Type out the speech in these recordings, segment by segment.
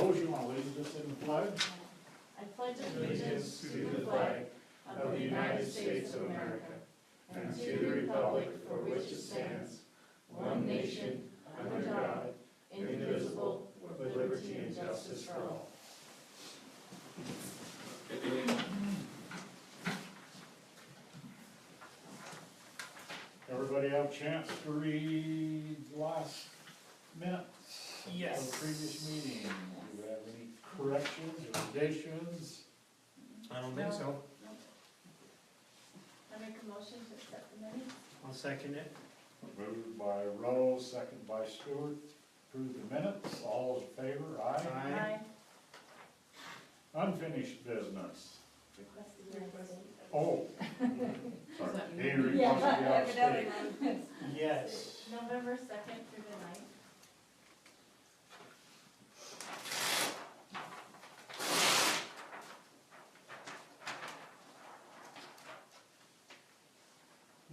Rose, you want to lead us in the pledge? I pledge allegiance to the flag of the United States of America and to the republic for which it stands, one nation, under God, indivisible, with liberty and justice for all. Everybody have a chance to read the last minutes Yes. of the previous meeting? Do you have any corrections or additions? I don't think so. I make a motion to accept the minutes. I'll second it. Moved by Rose, second by Stewart. Approve the minutes. All in favor? Aye. Aye. Unfinished business. Requested Wednesday. Oh. Sorry. He Yeah, requested the evidently. abstain. Yes. November 2nd through the 9th.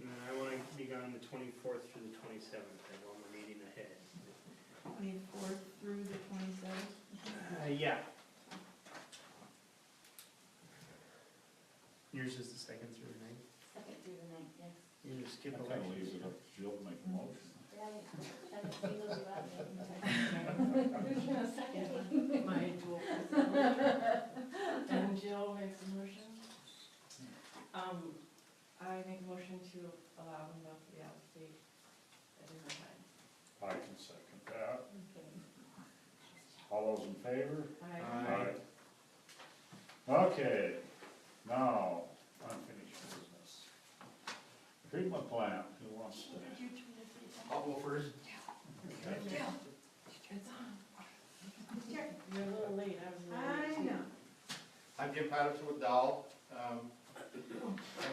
I want to be gone the 24th through the 27th, I want my meeting ahead. 24th through the 27th. Yeah. Yours is the 2nd through the 9th? 2nd through the 9th, yes. You just skip That kind of leaves elections. it up to Jill to make a motion. Right, haven't singled you out yet. Who's gonna second? My dual personality. And Jill makes a motion. I make a motion to allow them to be out of state at different times. I can second that. Okay. All those in favor? Aye. Okay, now, unfinished business. Treatment plant, who wants to? I'll go first. Okay. It's on. You're a little late, I was really late. know. I'm Jim Patterson with Dow. I'll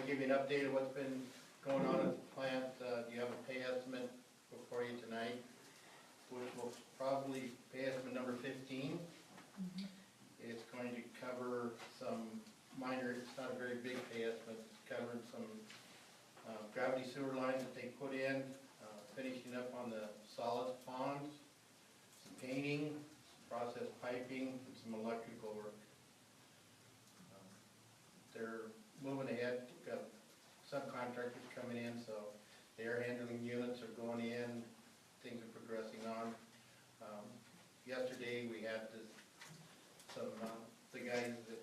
give you an update of what's been going on at the plant. You have a pay estimate before you tonight, which will probably pay estimate number 15. It's going to cover some minor, it's not a very big pay estimate, it's covering some gravity sewer lines that they put in, finishing up on the solids ponds, some painting, some process piping, and some electrical work. They're moving ahead, got subcontractors coming in, so the air handling units are going in, things are progressing on. Yesterday we had the guys that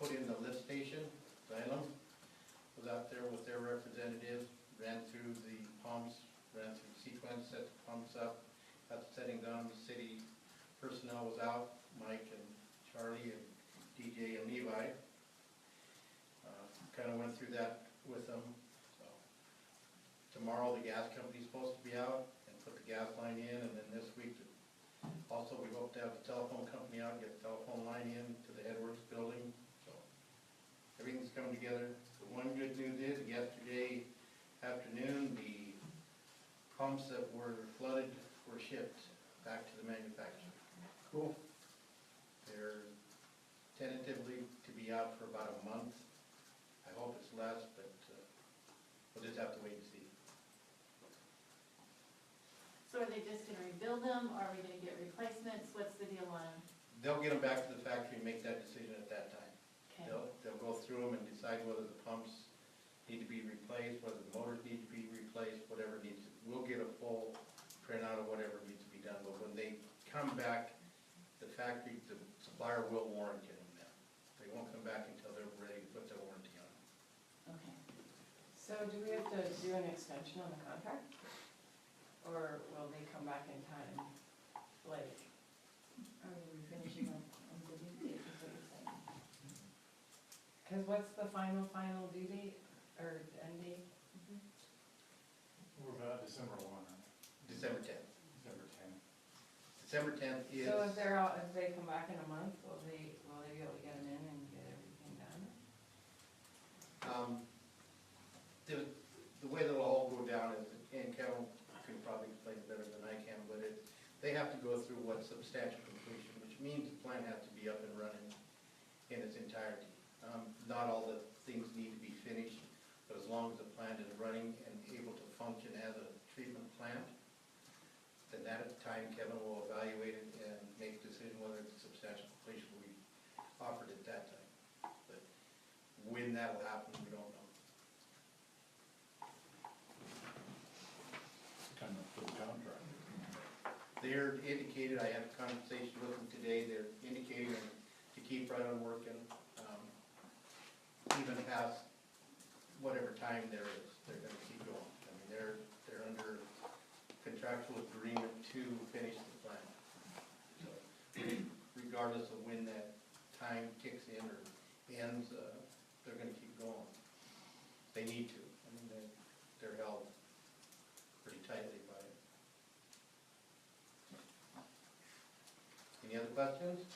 put in the lift station, Xylem, was out there with their representatives, ran through the pumps, ran through the sequence, set the pumps up, got the settings on, the city personnel was out, Mike and Charlie and DJ and Levi. Kind of went through that with them. So tomorrow the gas company's supposed to be out and put the gas line in, and then this week also we hope to have the telephone company out, get the telephone line in to the Edwards building. So everything's coming together. The one good news is yesterday afternoon the pumps that were flooded were shipped back to the manufacturer. Cool. They're tentatively to be out for about a month. I hope it's less, but we'll just have to wait and see. So are they just gonna rebuild them, or are we gonna get replacements? What's the deal on them? They'll get them back to the factory and make that decision at that time. Okay. They'll go through them and decide whether the pumps need to be replaced, whether the motors need to be replaced, whatever needs to. We'll get a full printout of whatever needs to be done, but when they come back, the factory, the supplier will warranty them then. They won't come back until they're ready to put their warranty on them. Okay. So do we have to do an extension on the contract? Or will they come back in time, like? Are we finishing up on the due date, is what you're saying? Cause what's the final due date, or end date? We're about December 1, December 10th. December 10. December 10th is. So if they're out, if they come back in a month, will they be able to get them in and get everything done? The way that'll all go down is, and Kevin can probably explain it better than I can, but they have to go through what's substantial completion, which means the plant has to be up and running in its entirety. Not all the things need to be finished, but as long as the plant is running and able to function as a treatment plant, then that at the time Kevin will evaluate it and make a decision whether it's a substantial when that will happen, we don't know. Kind of for the contract. They're indicated, I had a conversation with them today, they're indicating to keep right on working, even past whatever time there is, they're gonna keep going. I mean, they're under contractual agreement to finish the plant. So, regardless of when that time kicks in or ends, they're gonna keep going. They need to, I mean, they're held pretty tightly by it. Any other questions?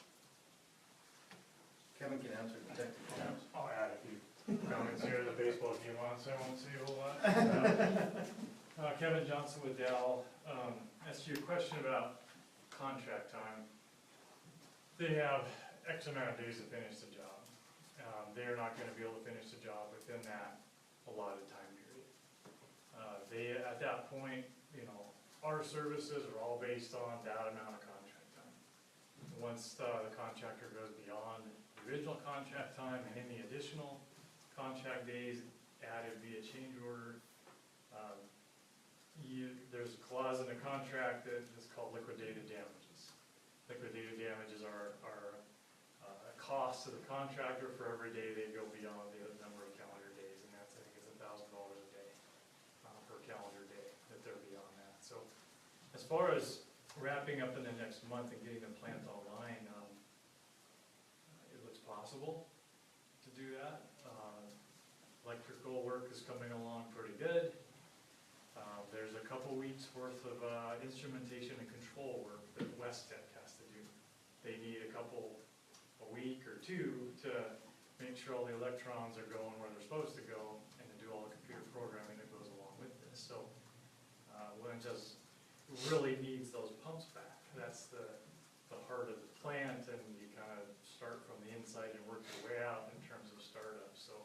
Kevin can answer the technical ones. I'll add a few comments here to the baseball game on, so I won't say a whole lot. Kevin Johnson with Dell. As to your question about contract time, they have X amount of days to finish the job. They're not gonna be able to finish the job within that allotted time period. They, at that point, you know, our services are all based on that amount of contract time. Once the contractor goes beyond the original contract time and any additional contract days added via change order, there's a clause in the contract that is called liquidated damages. Liquidated damages are a cost to the contractor for every day they go beyond the number of calendar days, and that's, I think it's $1,000 a day per calendar day that they're beyond that. So as far as wrapping up in the next month and getting the plant online, it looks possible to do that. Electrical work is coming along pretty good. There's a couple weeks worth of instrumentation and control work that West Tech has to do. They need a week or two to make sure all the electrons are going where they're supposed to go and to do all the computer programming that goes along with this. So Lynn just really needs those pumps back. That's the heart of the plant, and you kind of start from the inside and work your way out in terms of startup. So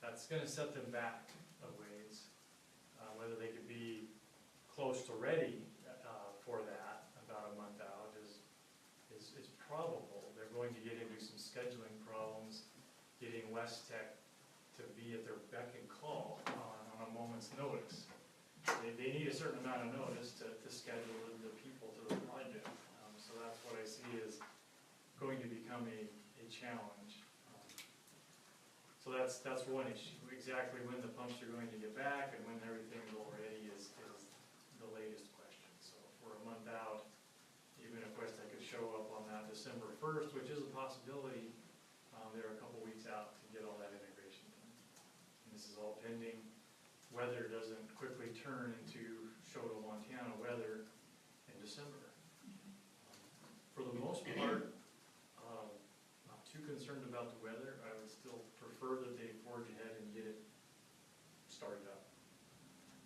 that's going to set them back a ways. Whether they could be close to ready for that, about a month out, is probable. They're going to get into some scheduling problems, getting West Tech to be at their beck and call on a moment's notice. They need a certain amount of notice to schedule the people to the project. So that's what I see is going to become a challenge. So that's one issue. Exactly when the pumps are going to get back and when everything's all ready is the latest question. So if we're a month out, even if West Tech could show up on that December 1st, which is a possibility, they're a couple weeks out to get all that integration done. And this is all pending. Weather doesn't quickly turn into Choteau, Montana weather in December. For the most part, not too concerned about the weather. I would still prefer that they forge ahead and get it started up.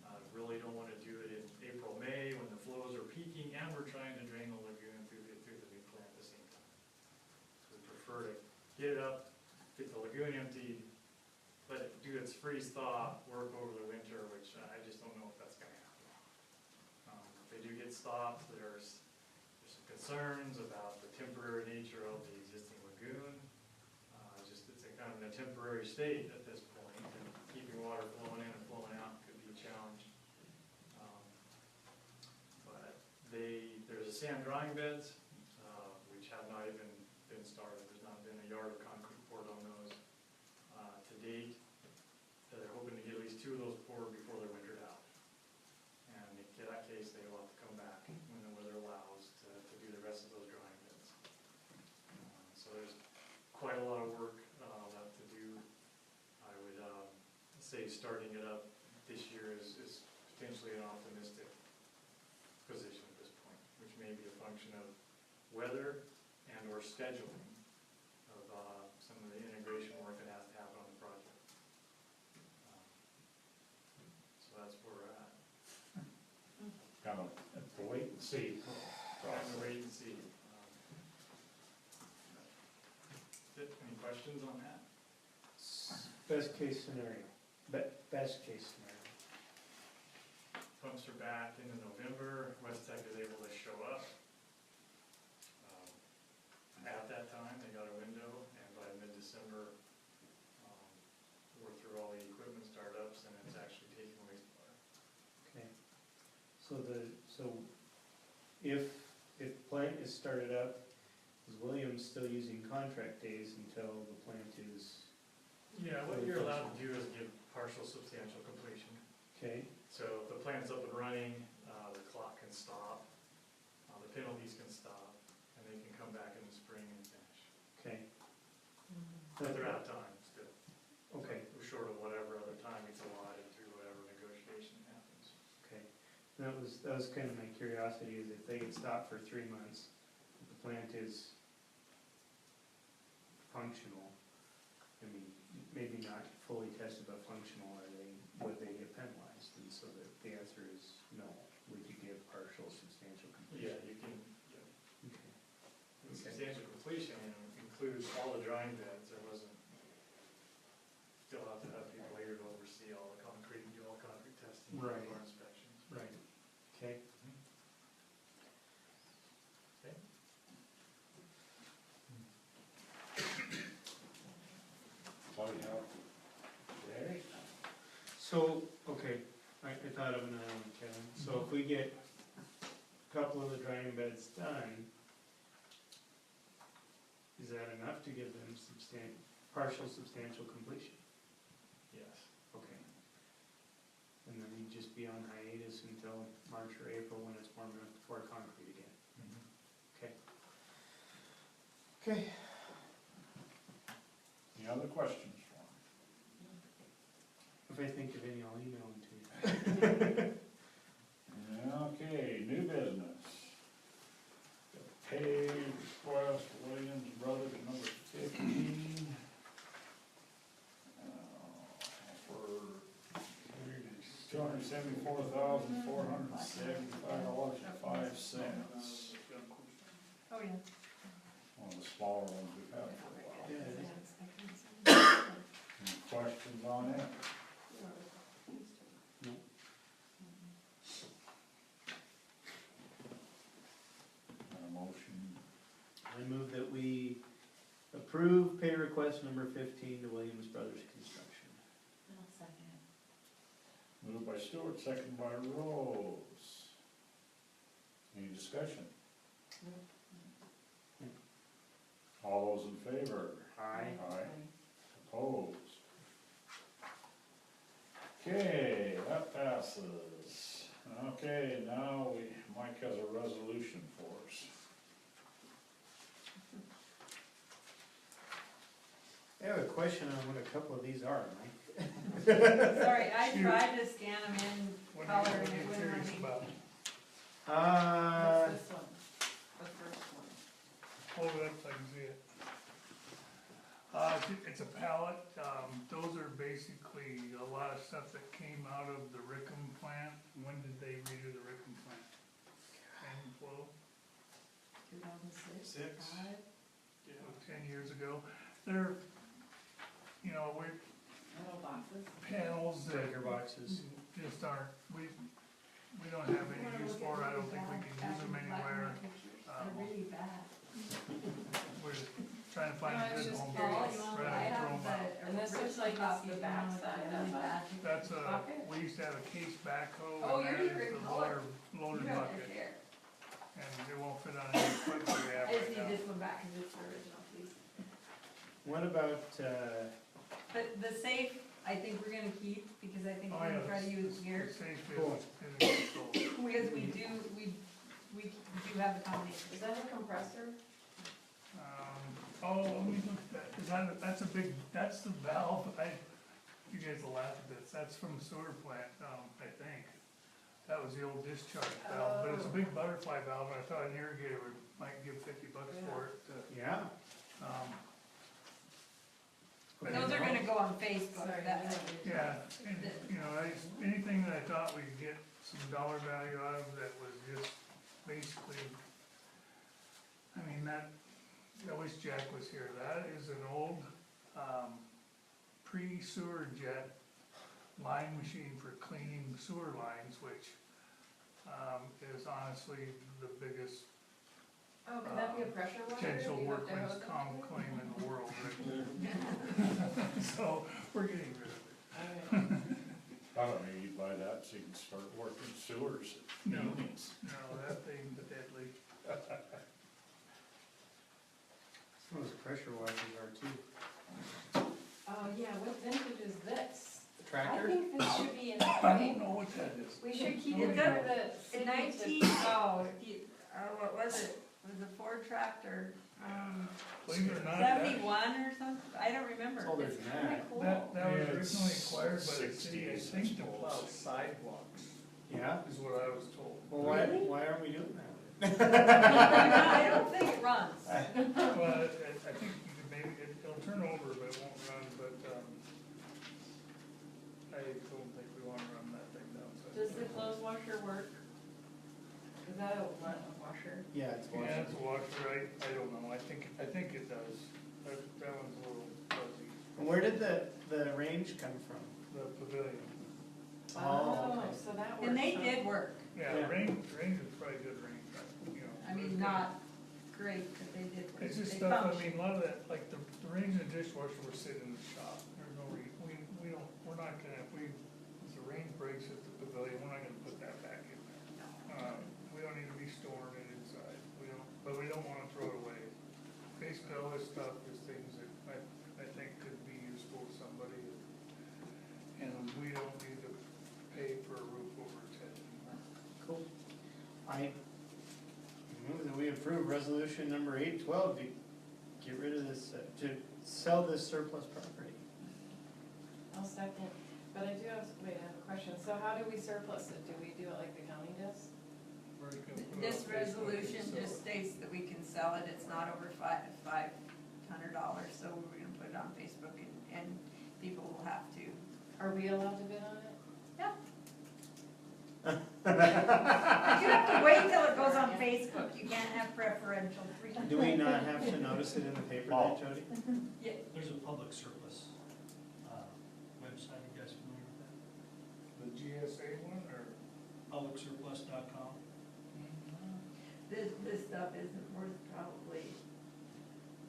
I really don't want to do it in April, May, when the flows are peaking and we're trying to drain the lagoon through the new plant at the same time. So we prefer to get it up, get the lagoon emptied, let it do its freeze thaw, work over the winter, which I just don't know if that's going to happen. If they do get stopped, there's some concerns about the temporary nature of the existing lagoon. It's a kind of in a temporary state at this point, and keeping water flowing in and flowing out could be a challenge. But there's a sand drying beds, which have not even been started. There's not been a yard of concrete poured on those to date. They're hoping to get at least 2 of those poured before they're wintered out. And in that case, they will have to come back when the weather allows to do the rest of those drying beds. So there's quite a lot of work left to do. I would say starting it up this year is potentially an optimistic position at this point, which may be a function of weather and or scheduling of some of the integration work that has to happen on the project. So that's where we're at. Kind of to wait and see. Trying to wait and see. Any questions on that? Best case scenario, best case scenario. Pumps are back into November. West Tech is able to show up. At that time, they got a window, and by mid-December, So if plant is started up, is Williams still using contract days until the plant is, Yeah, what you're allowed to do is give partial substantial completion. okay? So if the plant's up and running, the clock can stop, the penalties can stop, and they can come back in the spring and finish. Okay. But they're out of time still. Okay, We're short of whatever other time gets allotted through whatever negotiation happens. okay. That was kind of my curiosity, is if they get stopped for 3 months, if the plant is functional, I mean, maybe not fully tested, but functional, would they get penalized? And so the answer is no. Would you give partial substantial completion? Yeah, you can, Okay. and substantial completion includes all the drying beds. There wasn't, still have to have people here to oversee all the concrete, and do all concrete testing, Right. or inspections. Right, okay. Okay. So you have, Jerry? So, okay, I thought of another one, Kevin. So if we get a couple of the drying beds done, is that enough to give them partial substantial completion? Yes. Okay. And then we'd just be on hiatus until March or April when it's warm enough to pour concrete again. Okay. Okay. Any other questions for If I think of any, I'll email them to you. him? Okay, new business. Pay request, Williams Brothers, number 15. For $274,475.05. Oh, yeah. One of the smaller ones we've had for a while. Yeah. Any questions on it? A motion, I move that we approve pay request number 15 to Williams Brothers Construction. I'll second it. moved by Stewart, second by Rose. Any discussion? All those in favor? Aye. Aye. Opposed? Okay, that passes. Okay, now Mike has a resolution for us. I have a question on what a couple of these are, Mike. Sorry, I tried to scan them in color and it wouldn't let me. Uh, What's this one? The first one. Hold it up so I can see it. It's a pallet, those are basically a lot of stuff that came out of the Rickham plant. When did they redo the Rickham plant? 10, 12, 2006. 10 years ago. They're, you know, we're Little boxes. panels that breaker boxes. just aren't, we don't have any use for it, I don't think we can use them anywhere. They're really bad. We're just trying to find No, I a was good just home curious. for Oh, it, you want, rather I than throw have 'em out. the. And this looks original like it's copy the of mine with backside really of it. bad. That's Pocket? we used to have a case backhoe, Oh, and that yours is are the in color. loader You have to bucket, share. and it won't fit on any equipment we have I just right need now. this one back because it's the original piece. What about, But the safe, I think we're gonna keep because I think Oh, we're yeah, gonna try to use the here. safe Cool. is sold. Because we do have a combination. Is that a compressor? Oh, let me look at that, 'cause that's a big, that's the valve, you guys will laugh at this, that's from the sewer plant, I think. That was the old discharge valve, but it's a big butterfly valve, and I thought an irrigator might give $50 for it. yeah? But Those are gonna go on Facebook. Sorry. That- Yeah, and, you know, anything that I thought we could get some dollar value out of that was just basically, I mean, I wish Jack was here, that is an old, pre-sewer jet line machine for cleaning sewer lines, which, is honestly the biggest Oh, could that be a pressure washer? potential You have to workman's hose it? comp claim in the world right there. So, we're getting rid of it. Alright. I don't know, you buy that so you can start working sewers at No. evenings. No, that thing, the deadly. Some of those pressure washers are too. Oh, yeah, what vintage is this? The I tractor? think this should be in the I don't know what that is. We should keep Nobody it for knows. the city In to- 19, what was it? It was a Ford tractor, Believe it or not, that, 71 or something, I don't remember. It's older It's than kinda that. cool. that was Yeah, originally it's acquired by the city, I 60s, think, I to plow suppose. sidewalks, Yeah? is what I was told. Well, why, Really? why aren't we doing that? I don't think it runs. Well, I think you could maybe, it'll turn over, but it won't run, but, I don't think we wanna run that thing down. Does the clothes washer work? Is that a washer? Yeah, it's Yeah, it's a washing. washer, I don't know, I think it does, that one's a little fuzzy, And where did the range come from? the pavilion. Oh, okay. So that works. And they huh? did work, Yeah, Yeah. range is probably good range, you know. I mean, not great, but they did work. It's just They stuff, I functioned. mean, a lot of that, like the range and the dishwasher were sitting in the shop, there's no we don't, we're not gonna, if the range breaks at the pavilion, we're not gonna put that back in there. We don't need to be storing it inside, but we don't wanna throw it away. Basically, all this stuff is things that I think could be useful to somebody, and we don't need to pay for a roof over its head anymore. Cool. I move that we approve resolution number 812 to get rid of this, to sell this surplus property. I'll second, but I do have, wait, I have a question, so how do we surplus it? Do we do it like the county does? We're gonna put it This on Facebook and resolution sell just it. states that we can sell it, it's not over $500, so we're gonna put it on Facebook and people will have to. Are we allowed to bid on it? Yeah. You have to wait till it goes on Facebook, you can't have preferential treatment. Do we not have to notice it in the paper Oh. then, Jody? Yeah, There's a public surplus website, you guys familiar with that? The GSA one, or? Publicsurplus.com. this stuff isn't worth probably,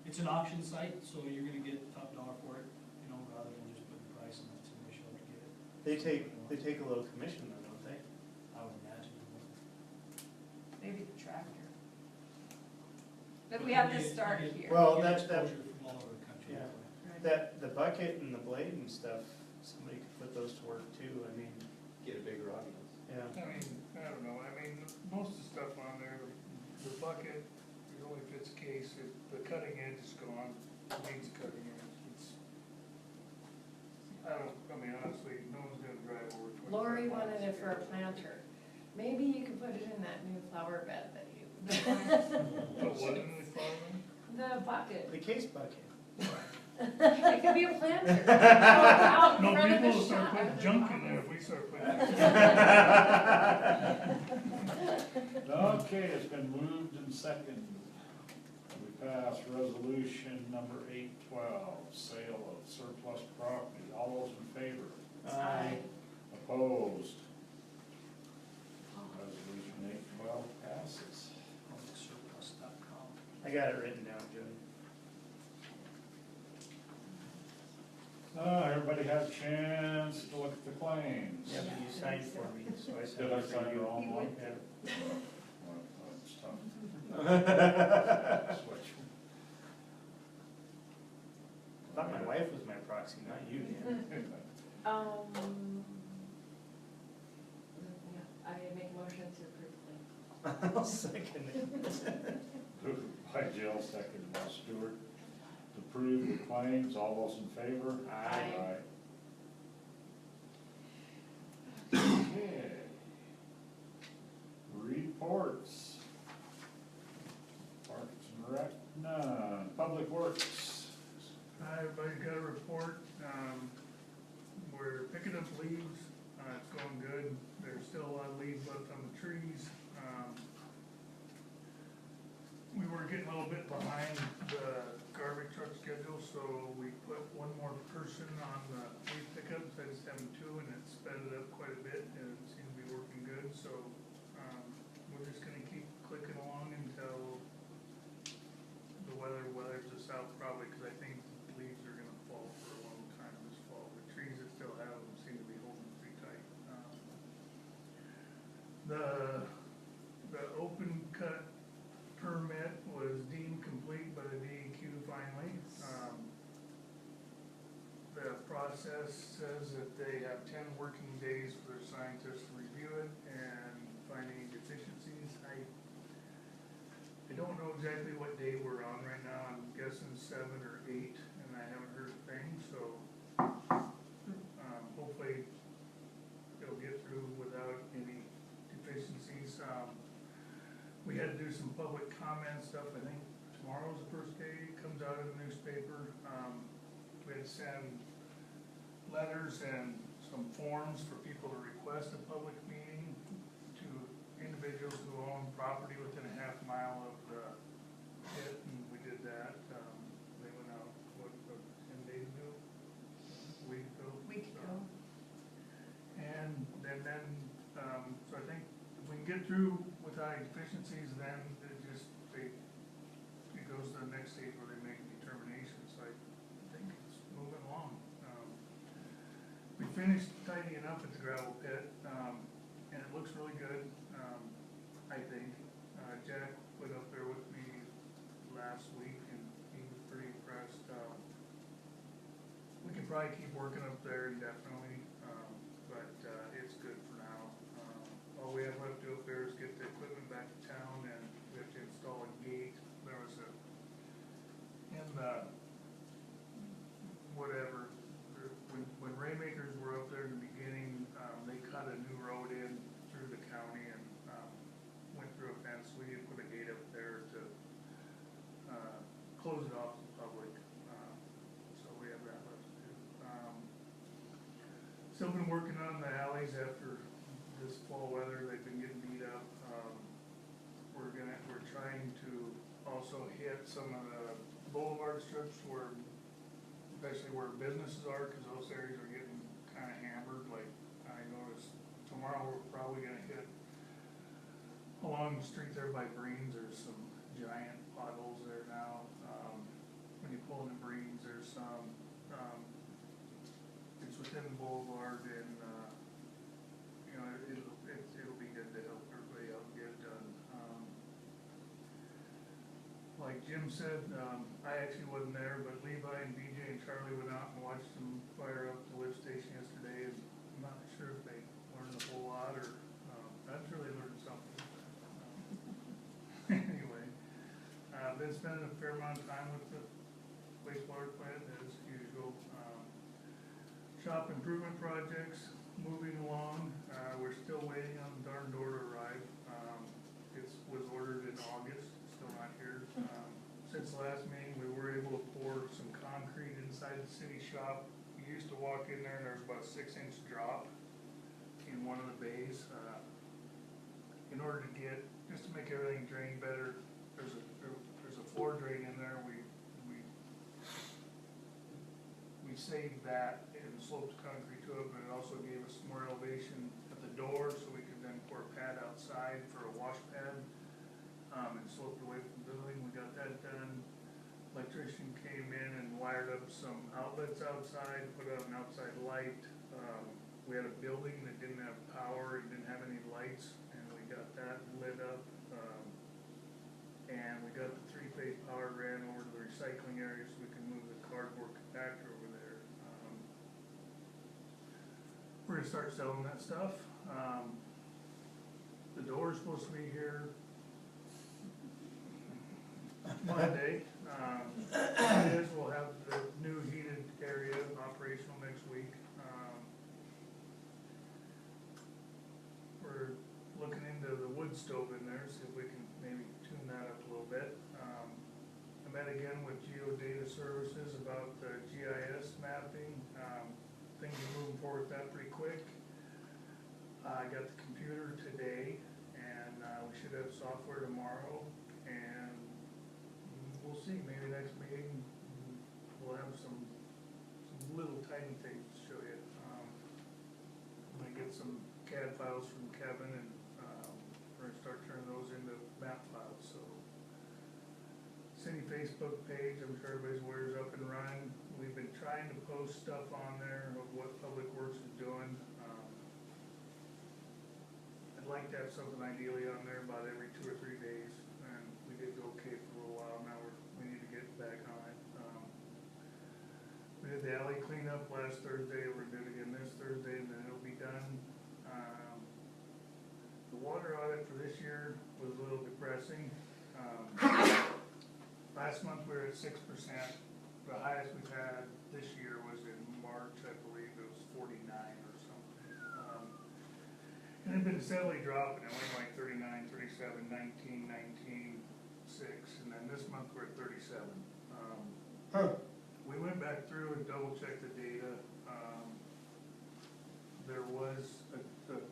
It's an auction site, so you're gonna get top dollar for it, you know, rather than just putting a price and let somebody show up to get it. They take a little commission though, don't they? I would imagine. maybe the tractor. But we have to start here. Well, You get that's- that- exposure from all over the country. Yeah. Right. The bucket and the blade and stuff, somebody could put those to work too, I mean, Get a bigger audience. yeah. I mean, I don't know, I mean, most of the stuff on there, the bucket, it only fits case, the cutting edge is gone, it needs cutting edge, I mean, honestly, no one's gonna drive over 25 Lori miles. wanted it for a planter. Maybe you could put it in that new flower bed that you, Put what in the farm? the bucket. The case bucket. It could be a planter. Out in No, front of people the will start shop. putting junk in there if we start putting. Okay, it's been moved and seconded. We pass resolution number 812, sale of surplus property. All those in favor? Aye. Opposed? Resolution 812 passes. Publicsurplus.com. I got it written down, Jody. Everybody had a chance to look at the claims. Yeah, but you signed for me, so I signed Did I for sign you. the wrong You one? would Yeah. Well, it's tough. Switch. I thought my wife was my proxy, not you, Dan. Yeah, I make a motion to approve the claim. I'll second it. Moved by Jill, seconded by Stewart. To approve the claims, all those in favor? Aye. Okay. Reports. Parks and Rec, none. Public Works. Hi, everybody got a report, we're picking up leaves, it's going good, there's still a lot of leaves left on the trees. We were getting a little bit behind the garbage truck schedule, so we put one more person on the leaf pickup instead of having two, and it sped it up quite a bit, and it seemed to be working good, so, we're just gonna keep clicking along until the weathers us out probably, cause I think leaves are gonna fall for a long time this fall. The trees that still have them seem to be holding pretty tight. process says that they have 10 working days for their scientists to review it and find any deficiencies. I don't know exactly what day we're on right now, I'm guessing 7 or 8, and I haven't heard a thing, so, hopefully it'll get through without any deficiencies. We had to do some public comment stuff, I think tomorrow's the first day, it comes out in the newspaper. We had to send letters and some forms for people to request a public meeting to individuals who own property within a half mile of the pit, and we did that. They went out, what, 10 days ago? A week ago? Week ago. And then, so I think if we can get through without any deficiencies, then it goes to the next stage where they make a determination, so I think it's moving along. We finished tidying up at the gravel pit, and it looks really good, I think. Jack went up there with me last week, and he was pretty impressed. We could probably keep working up there indefinitely, but it's good for now. All we have left to do up there is get the equipment back to town, and we have to install a gate. There was in the, whatever, when Raymakers were up there in the beginning, they cut a new road in through the county and went through a fence. We did put a gate up there to close it off to the public, so we have that left to do. Still been working on the alleys after this fall weather. They've been getting beat up. We're trying to also hit some of the boulevard strips where, especially where businesses are, because those areas are getting kind of hammered. Like I noticed tomorrow we're probably gonna hit along the street there by Breen's. There's some giant potholes there now. When you pull into Breen's, there's some. It's within the boulevard, and you know it'll be good to help everybody out get it done. Like Jim said, I actually wasn't there, but Levi and BJ and Charlie went out and watched them fire up the lift station yesterday, and I'm not sure if they learned a whole lot, or I've really learned something. Anyway, been spending a fair amount of time with the wastewater plant as usual. Shop improvement projects moving along. We're still waiting on the darn door to arrive. It was ordered in August, still not here. Since the last meeting, we were able to pour some concrete inside the city shop. You used to walk in there and there's about a 6-inch drop in one of the bays. In order to get, just to make everything drain better, there's a floor drain in there. We saved that and sloped concrete to it, but it also gave us more elevation at the door, so we could then pour a pad outside for a wash pad, and sloped away from the building. We got that done. Electrician came in and wired up some outlets outside, put up an outside light. We had a building that didn't have power, it didn't have any lights, and we got that lit up. And we got the 3-phase power ran over to the recycling area so we can move the cardboard compactor over there. We're gonna start selling that stuff. The door's supposed to be here Monday. It is, we'll have the new heated area operational next week. We're looking into the wood stove in there, see if we can maybe tune that up a little bit. I met again with Geodata Services about the GIS mapping. Things are moving forward with that pretty quick. I got the computer today, and we should have software tomorrow, and we'll see, maybe next meeting we'll have some little tiny things to show you. I'm gonna get some CAD files from Kevin, and we're gonna start turning those into map files. So city Facebook page, I'm sure everybody's aware, is up and running. We've been trying to post stuff on there of what Public Works is doing. I'd like to have something ideally on there about every 2 or 3 days, and we did go okay for a little while. Now we need to get back on it. We did the the alley cleanup last Thursday, we're gonna do it again this Thursday, and then it'll be done. The water audit for this year was a little depressing. Last month we were at 6%, the highest we've had this year was in March, I believe, it was 49 or something. And it's been steadily dropping, it went like 39, 37, 19, 19, 6, and then this month we're at 37. We went back through and double checked the data. There was an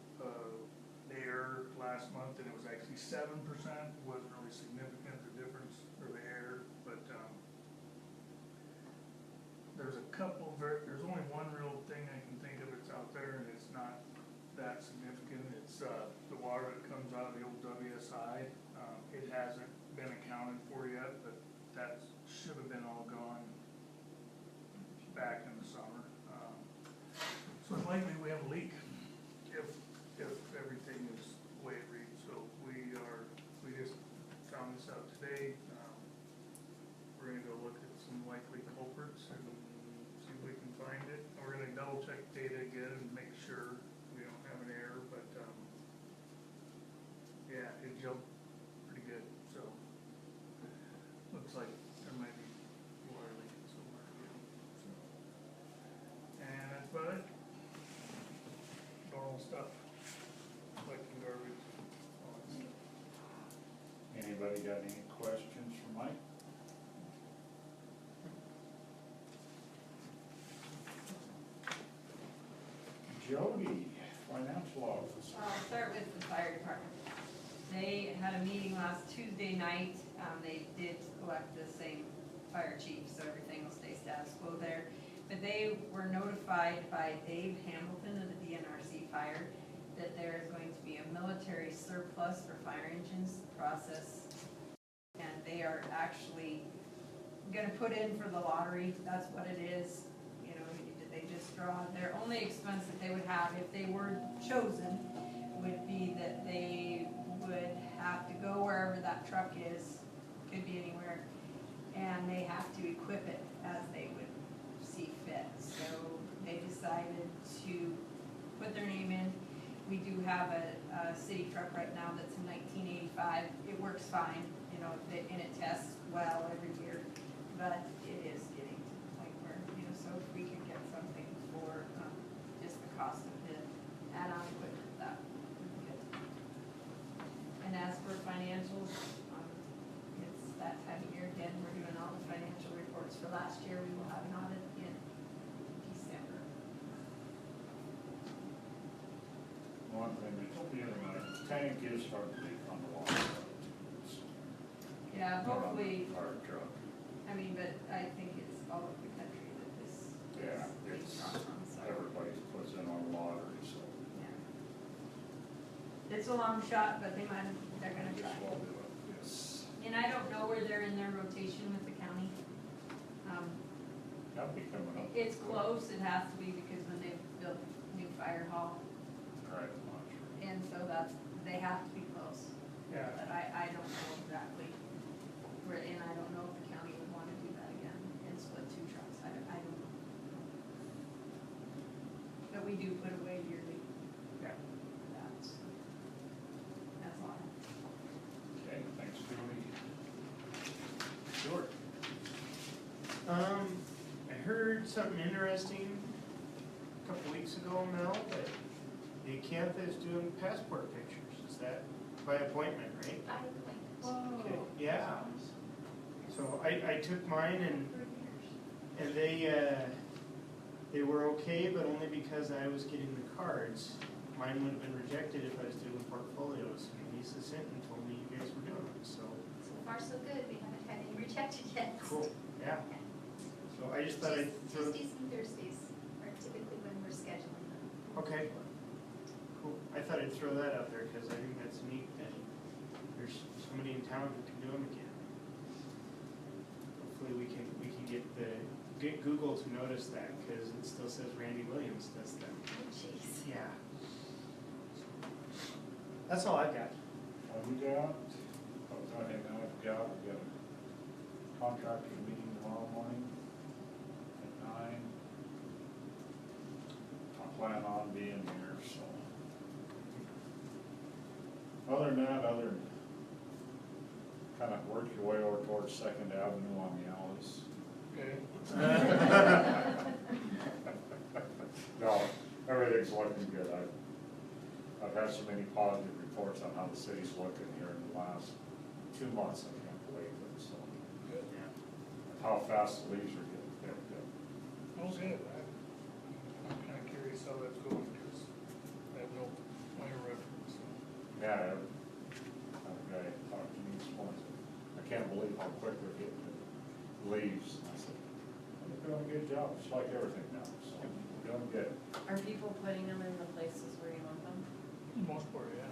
error last month, and it was actually 7%. It wasn't really significant, the difference, or the error, but there's there's only one real thing I can think of that's out there, and it's not that significant. It's the water that comes out of the old WSI. It hasn't been accounted for yet, but that should have been all gone back in the summer. So it's likely we have a leak if everything is the way it reads. So we just found this out today. We're gonna go look at some likely culprits and see if we can find it. We're gonna double check data again and make sure we don't have an error, but yeah, it jumped pretty good, so looks like there might be water leaking somewhere again, so. And that's about it. Normal stuff, collecting garbage, all that stuff. Anybody got any questions for Mike? Jody, financial officer. I'll start with the fire department. They had a meeting last Tuesday night. They did elect the same fire chief, so everything will stay status quo there. But they were notified by Dave Hamilton of the DNRC Fire that there is going to be a military surplus for fire engines process. And they are actually gonna put in for the lottery. That's what it is. You know, they just draw. Their only expense that they would have if they were chosen would be that they would have to go wherever that truck is, could be anywhere, and they have to equip it as they would see fit. So they decided to put their name in. We do have a city truck right now that's a 1985. It works fine, you know, and it tests well every year, but it is getting to the point where, you know, so if we could get something for just the cost of the add-on equipment, that would be good. And as for financials, it's that time of year again, we're doing all the financial reports for last year. We will have an audit in December. One thing, the tank is starting to leak on the water. Yeah, hopefully, Fire truck. I mean, but I think it's all over the country that this Yeah, is being it's, brought on, so. everybody puts in on lottery, so. Yeah. It's a long shot, but they're gonna Just try. will do it, yes. And I don't know where they're in their rotation with the county. That'll be coming up. It's close, it has to be, because when they built new fire hall, Right, I'm not sure. and so they have to be close. Yeah. But I don't know exactly where, and I don't know if the county would wanna do that again and split two trucks, I don't know. But we do put away yearly. Yeah. That's all. Okay, thanks, Jody. Stuart? I heard something interesting a couple weeks ago, Mel, that the Acantha is doing passport pictures. Is that by appointment, right? Okay, yeah. So I took mine and they were okay, but only because I was getting the cards. Mine would have been rejected if I was doing portfolios. And Lisa Sinton told me you guys were doing them, so. So far, so good. We haven't had any rejected yet. Cool, yeah. So I just thought I'd throw. Tuesdays and Thursdays are typically when we're scheduling them. Okay. Cool. I thought I'd throw that out there because I think that's neat that there's somebody in town who can do them again. Hopefully we can get Google to notice that because it still says Randy Williams does them. Oh, jeez. Yeah. That's all I've got. We got, okay, now we got a contractor meeting tomorrow morning at 9. plan on being here, so. Other than that, kind of work your way over towards Second Avenue on the alleys. Okay. No, everything's looking good. I've had so many positive reports on how the city's looking here in the last 2 months, I can't believe it, so. How fast the leaves are getting picked up. Okay, I'm kinda curious how that's going, because I have no point of reference, so. Yeah, that guy talked to me this morning, I can't believe how quick they're getting the leaves. And I said, they're doing a good job, just like everything now, so we're doing good. Are people putting them in the places where you want them? For the most part, yeah.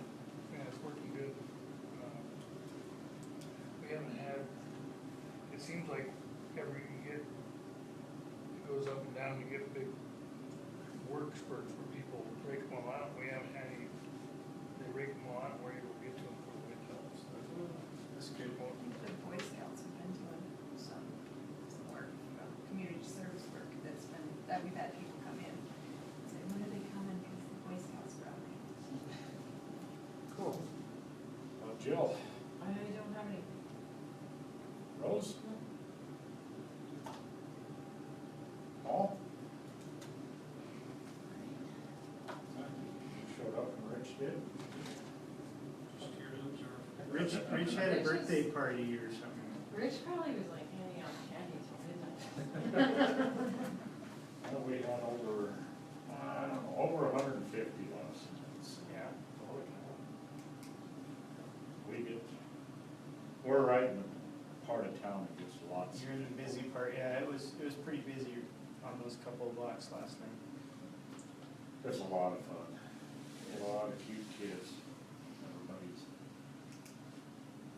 Yeah, it's working good. We haven't had, it seems like it goes up and down, you get big work spurts where people rake them all out. We haven't had any, they rake them all out, we're able to get to them for the winter. That's good. The Boy Scouts have been doing some work, community service work that we've had people come in and say, when are they coming, because the Boy Scouts are out. Cool. Jill, I don't have any. Rose? Paul? You showed up and Rich did? Just here to observe. Rich had a birthday party or something. Rich probably was like handing out candy till midnight. Well, we had over, I don't know, over 150 last night. Yeah. We're right in the part of town that gets lots. You're in the busy part, yeah, it was pretty busy on those couple of blocks last night. It's a lot of fun. A lot of cute kids.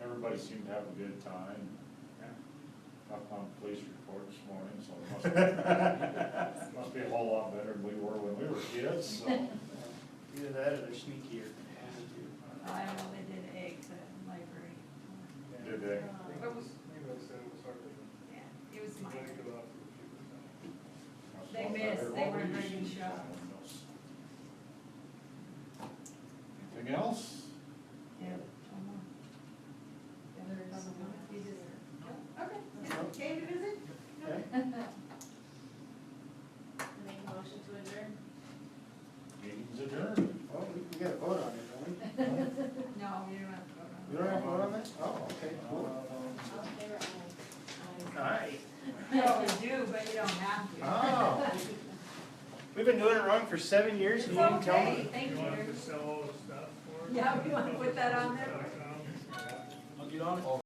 Everybody seemed to have a good time. Nothing on the police report this morning, so it must be a whole lot better than we were when we were kids, so. Either that or they're sneakier. I know they did eggs at the library. Did they? That was, maybe I said it was hard to. Yeah, it was Break minor. it off for a few percent. They missed, they weren't very good shots. Anything else? Yeah. The other is, you just, okay, just came to visit? Make a motion to adjourn? Meeting's adjourned. Well, we gotta vote on it, don't we? No, we don't have to vote on it. We don't have to vote on that? Oh, okay, cool. Aye. You always do, but you don't have to. Oh. We've been doing it wrong for 7 years, and It's you didn't tell okay, me. thank You you. want to sell all the stuff for us? Yeah, we want to put that on there? Yeah. I'll get on it.